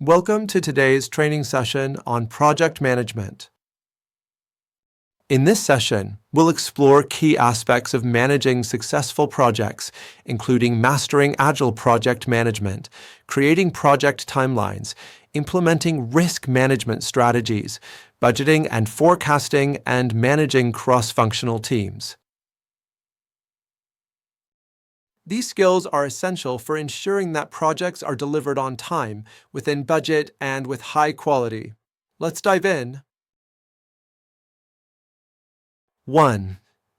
Welcome to today's training session on project management. In this session, we'll explore key aspects of managing successful projects, including mastering agile project management, creating project timelines, implementing risk management strategies, budgeting and forecasting, and managing cross-functional teams. These skills are essential for ensuring that projects are delivered on time, within budget, and with high quality. Let's dive in. 1.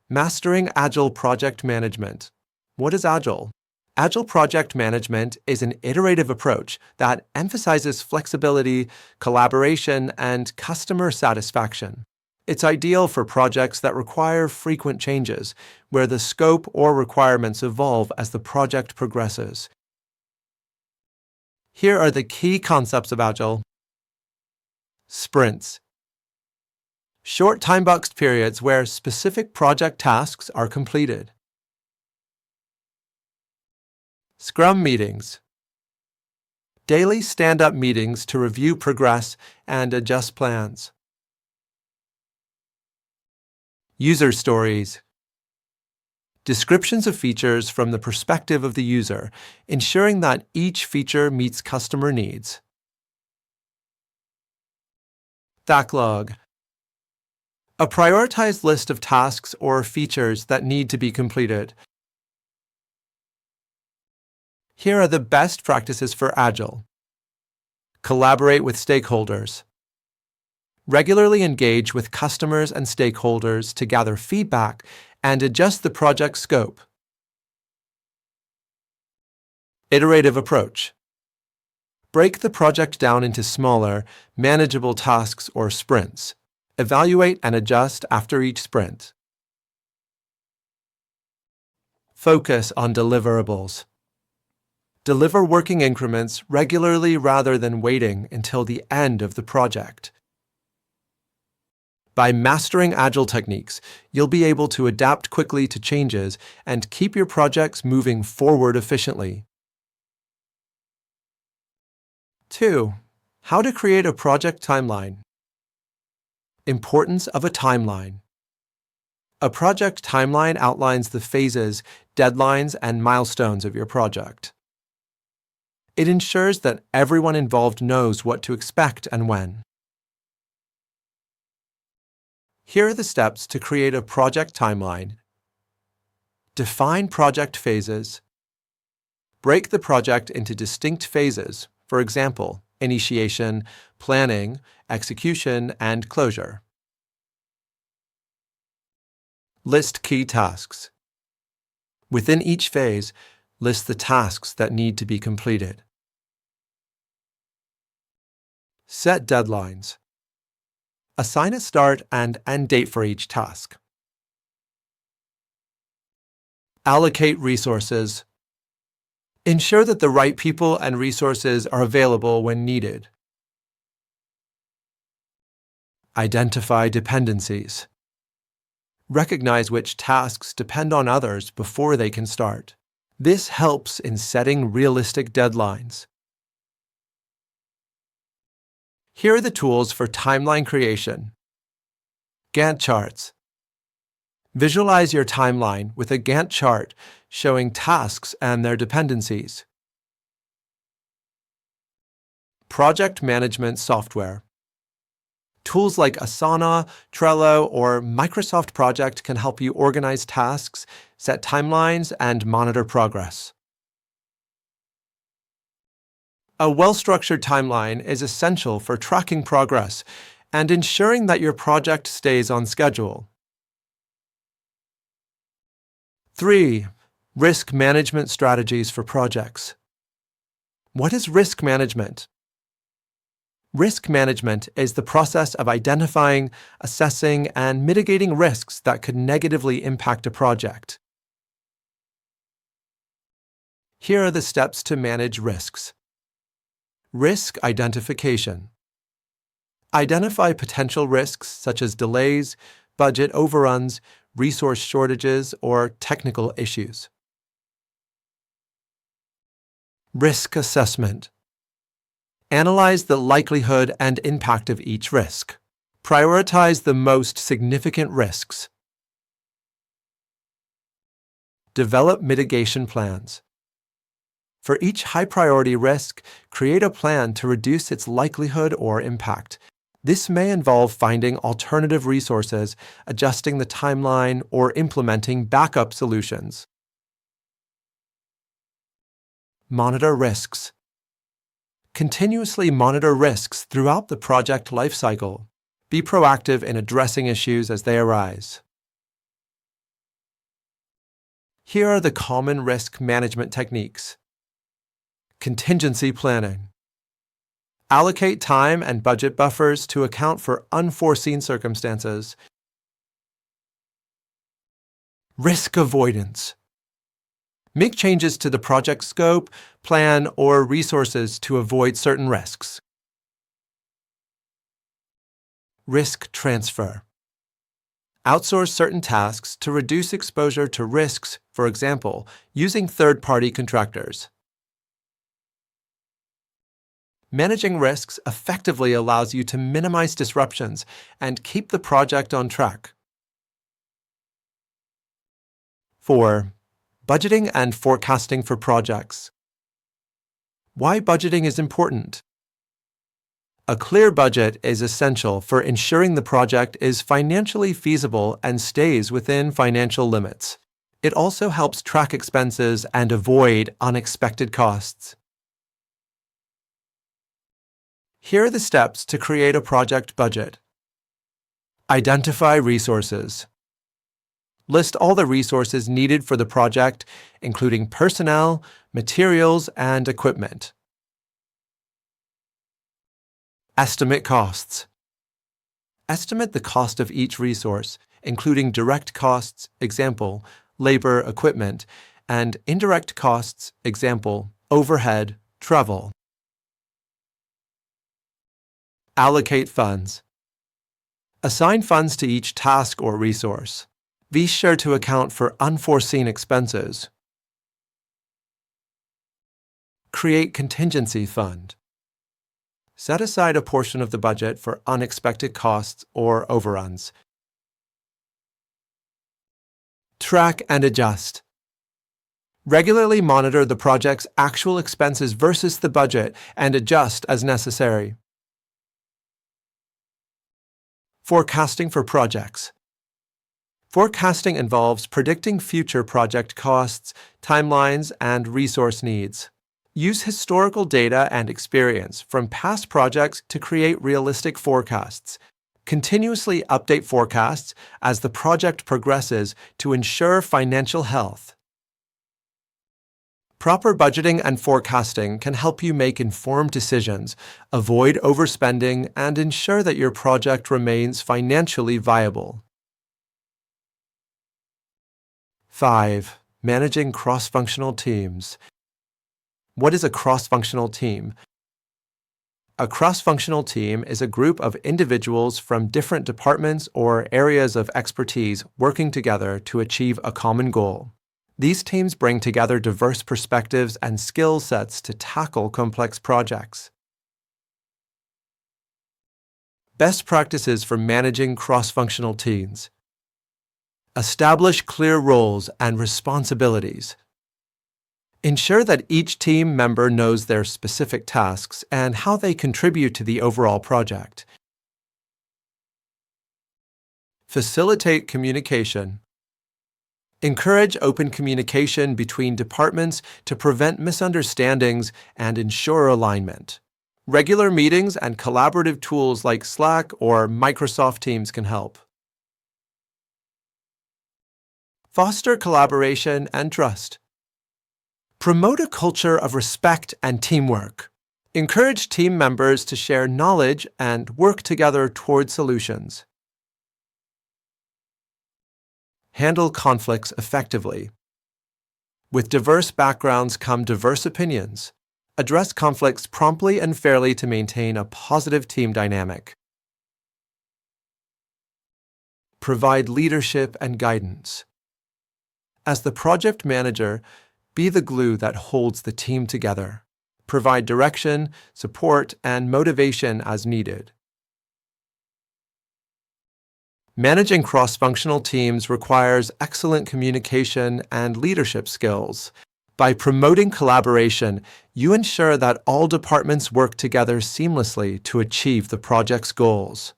Mastering Agile Project Management. What is Agile? Agile project management is an iterative approach that emphasizes flexibility, collaboration, and customer satisfaction. It's ideal for projects that require frequent changes, where the scope or requirements evolve as the project progresses. Here are the key concepts of Agile. Sprints. Short time-boxed periods where specific project tasks are completed. Scrum meetings. Daily stand-up meetings to review progress and adjust plans. User stories. Descriptions of features from the perspective of the user, ensuring that each feature meets customer needs. Backlog. A prioritized list of tasks or features that need to be completed. Here are the best practices for Agile. Collaborate with stakeholders. Regularly engage with customers and stakeholders to gather feedback and adjust the project scope. Iterative approach. Break the project down into smaller, manageable tasks or sprints. Evaluate and adjust after each sprint. Focus on deliverables. Deliver working increments regularly rather than waiting until the end of the project. By mastering Agile techniques, you'll be able to adapt quickly to changes and keep your projects moving forward efficiently. 2. How to create a project timeline. Importance of a timeline. A project timeline outlines the phases, deadlines, and milestones of your project. It ensures that everyone involved knows what to expect and when. Here are the steps to create a project timeline. Define project phases. Break the project into distinct phases, for example, initiation, planning, execution, and closure. List key tasks. Within each phase, list the tasks that need to be completed. Set deadlines. Assign a start and end date for each task. Allocate resources. Ensure that the right people and resources are available when needed. Identify dependencies. Recognize which tasks depend on others before they can start. This helps in setting realistic deadlines. Here are the tools for timeline creation. Gantt charts. Visualize your timeline with a Gantt chart showing tasks and their dependencies. Project management software. Tools like Asana, Trello, or Microsoft Project can help you organize tasks, set timelines, and monitor progress. A well-structured timeline is essential for tracking progress and ensuring that your project stays on schedule. 3. Risk management strategies for projects. What is risk management? Risk management is the process of identifying, assessing, and mitigating risks that could negatively impact a project. Here are the steps to manage risks. Risk identification. Identify potential risks such as delays, budget overruns, resource shortages, or technical issues. Risk assessment. Analyze the likelihood and impact of each risk. Prioritize the most significant risks. Develop mitigation plans. For each high-priority risk, create a plan to reduce its likelihood or impact. This may involve finding alternative resources, adjusting the timeline, or implementing backup solutions. Monitor risks. Continuously monitor risks throughout the project lifecycle. Be proactive in addressing issues as they arise. Here are the common risk management techniques. Contingency planning. Allocate time and budget buffers to account for unforeseen circumstances. Risk avoidance. Make changes to the project scope, plan, or resources to avoid certain risks. Risk transfer. Outsource certain tasks to reduce exposure to risks, for example, using third-party contractors. Managing risks effectively allows you to minimize disruptions and keep the project on track. 4. Budgeting and forecasting for projects. Why budgeting is important? A clear budget is essential for ensuring the project is financially feasible and stays within financial limits. It also helps track expenses and avoid unexpected costs. Here are the steps to create a project budget. Identify resources. List all the resources needed for the project, including personnel, materials, and equipment. Estimate costs. Estimate the cost of each resource, including direct costs, example, labor, equipment, and indirect costs, example, overhead, travel. Allocate funds. Assign funds to each task or resource. Be sure to account for unforeseen expenses. Create contingency fund. Set aside a portion of the budget for unexpected costs or overruns. Track and adjust. Regularly monitor the project's actual expenses versus the budget and adjust as necessary. Forecasting for projects. Forecasting involves predicting future project costs, timelines, and resource needs. Use historical data and experience from past projects to create realistic forecasts. Continuously update forecasts as the project progresses to ensure financial health. Proper budgeting and forecasting can help you make informed decisions, avoid overspending, and ensure that your project remains financially viable. 5. Managing cross-functional teams. What is a cross-functional team? A cross-functional team is a group of individuals from different departments or areas of expertise working together to achieve a common goal. These teams bring together diverse perspectives and skill sets to tackle complex projects. Best practices for managing cross-functional teams. Establish clear roles and responsibilities. Ensure that each team member knows their specific tasks and how they contribute to the overall project. Facilitate communication. Encourage open communication between departments to prevent misunderstandings and ensure alignment. Regular meetings and collaborative tools like Slack or Microsoft Teams can help. Foster collaboration and trust. Promote a culture of respect and teamwork. Encourage team members to share knowledge and work together toward solutions. Handle conflicts effectively. With diverse backgrounds come diverse opinions. Address conflicts promptly and fairly to maintain a positive team dynamic. Provide leadership and guidance. As the project manager, be the glue that holds the team together. provide direction, support, and motivation as needed. Managing cross-functional teams requires excellent communication and leadership skills. By promoting collaboration, you ensure that all departments work together seamlessly to achieve the project's goals.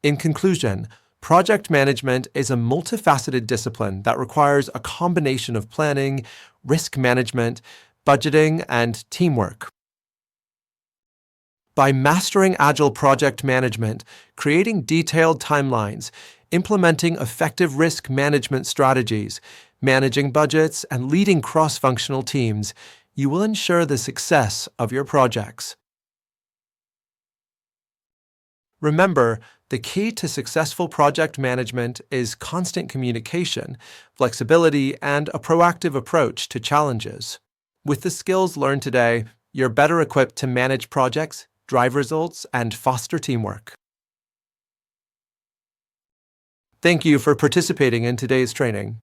In conclusion, project management is a multifaceted discipline that requires a combination of planning, risk management, budgeting, and teamwork. By mastering agile project management, creating detailed timelines, implementing effective risk management strategies, managing budgets, and leading cross-functional teams, you will ensure the success of your projects. Remember, the key to successful project management is constant communication, flexibility, and a proactive approach to challenges. With the skills learned today, you're better equipped to manage projects, drive results, and foster teamwork. Thank you for participating in today's training.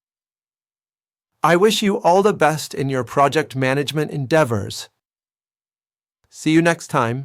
I wish you all the best in your project management endeavors. See you next time.